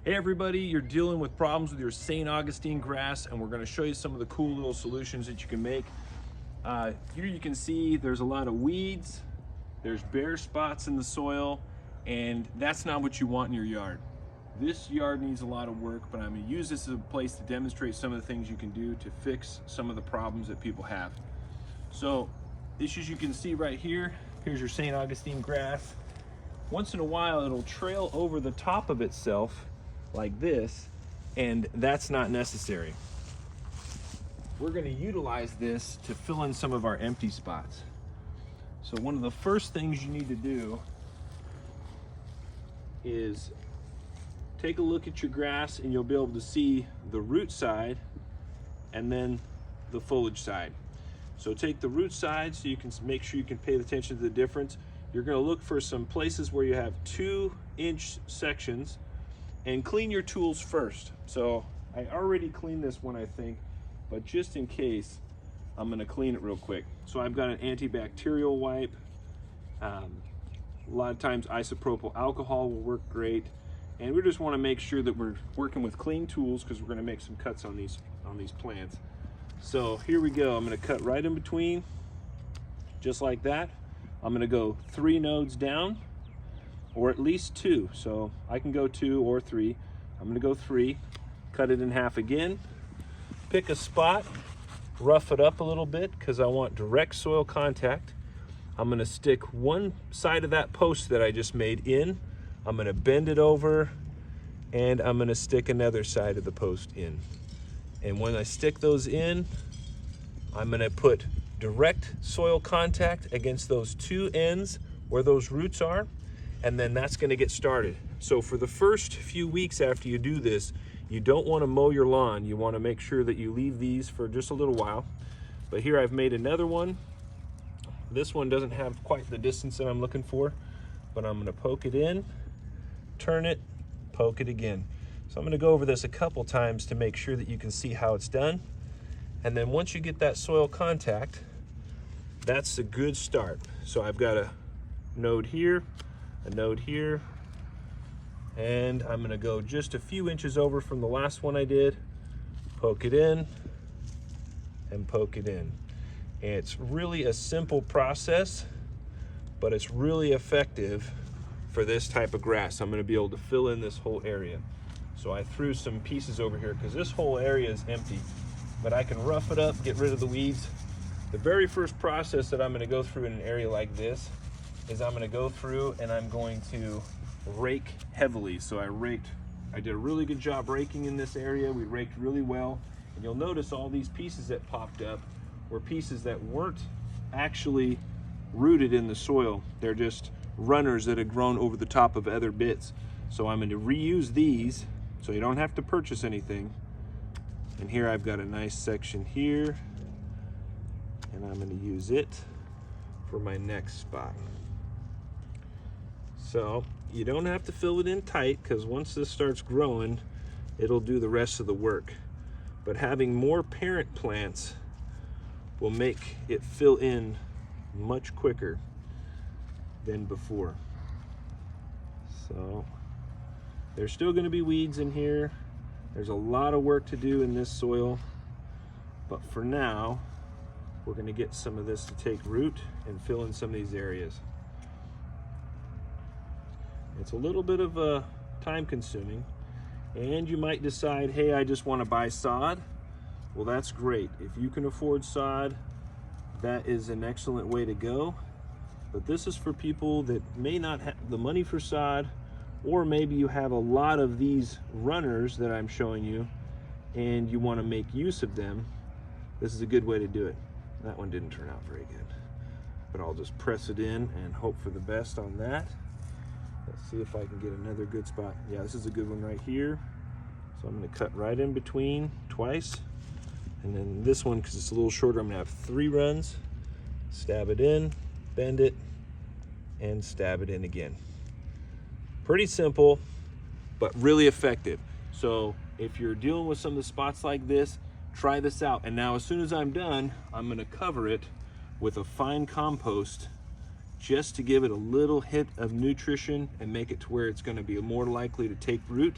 Hey everybody, you're dealing with problems with your St. Augustine grass, and we're going to show you some of the cool little solutions that you can make. Here you can see there's a lot of weeds, there's bare spots in the soil, and that's not what you want in your yard. This yard needs a lot of work, but I'm going to use this as a place to demonstrate some of the things you can do to fix some of the problems that people have. So this, as you can see right here, here's your St. Augustine grass. Once in a while it'll trail over the top of itself like this, and that's not necessary. We're going to utilize this to fill in some of our empty spots. So one of the first things you need to do is take a look at your grass, and you'll be able to see the root side and then the foliage side. So take the root side so you can make sure you can pay attention to the difference. You're going to look for some places where you have 2-inch sections, and clean your tools first. So I already cleaned this one, I think, but just in case, I'm going to clean it real quick. So I've got an antibacterial wipe. A lot of times isopropyl alcohol will work great, and we just want to make sure that we're working with clean tools because we're going to make some cuts on these plants. So here we go. I'm going to cut right in between, just like that. I'm going to go 3 nodes down, or at least 2. So I can go 2 or 3. I'm going to go 3. Cut it in half again. Pick a spot, rough it up a little bit because I want direct soil contact. I'm going to stick one side of that post that I just made in. I'm going to bend it over, and I'm going to stick another side of the post in. And when I stick those in, I'm going to put direct soil contact against those 2 ends where those roots are, and then that's going to get started. So for the first few weeks after you do this, you don't want to mow your lawn. You want to make sure that you leave these for just a little while. But here I've made another one. This one doesn't have quite the distance that I'm looking for, but I'm going to poke it in, turn it, poke it again. So I'm going to go over this a couple times to make sure that you can see how it's done. And then once you get that soil contact, that's a good start. So I've got a node here, a node here, and I'm going to go just a few inches over from the last one I did, poke it in, and poke it in. And it's really a simple process, but it's really effective for this type of grass. I'm going to be able to fill in this whole area. So I threw some pieces over here because this whole area is empty, but I can rough it up, get rid of the weeds. The very first process that I'm going to go through in an area like this is I'm going to go through and I'm going to rake heavily. So I did a really good job raking in this area. We raked really well, and you'll notice all these pieces that popped up were pieces that weren't actually rooted in the soil. They're just runners that had grown over the top of other bits. So I'm going to reuse these so you don't have to purchase anything. And here I've got a nice section here, and I'm going to use it for my next spot. So you don't have to fill it in tight, because once this starts growing, it'll do the rest of the work. But having more parent plants will make it fill in much quicker than before. So there's still going to be weeds in here. There's a lot of work to do in this soil, but for now, we're going to get some of this to take root and fill in some of these areas. It's a little bit of time consuming, and you might decide, hey, I just want to buy sod. Well, that's great. If you can afford sod, that is an excellent way to go. But this is for people that may not have the money for sod, or maybe you have a lot of these runners that I'm showing you and you want to make use of them. This is a good way to do it. That one didn't turn out very good, but I'll just press it in and hope for the best on that. Let's see if I can get another good spot. Yeah, this is a good one right here. So I'm going to cut right in between twice. And then this one, because it's a little shorter, I'm going to have 3 runs. Stab it in, bend it, and stab it in again. Pretty simple, but really effective. So if you're dealing with some of the spots like this, try this out. And now as soon as I'm done, I'm going to cover it with a fine compost just to give it a little hit of nutrition and make it to where it's going to be more likely to take root.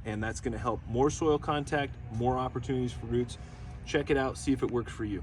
and that's going to help more soil contact, more opportunities for roots. Check it out, see if it works for you.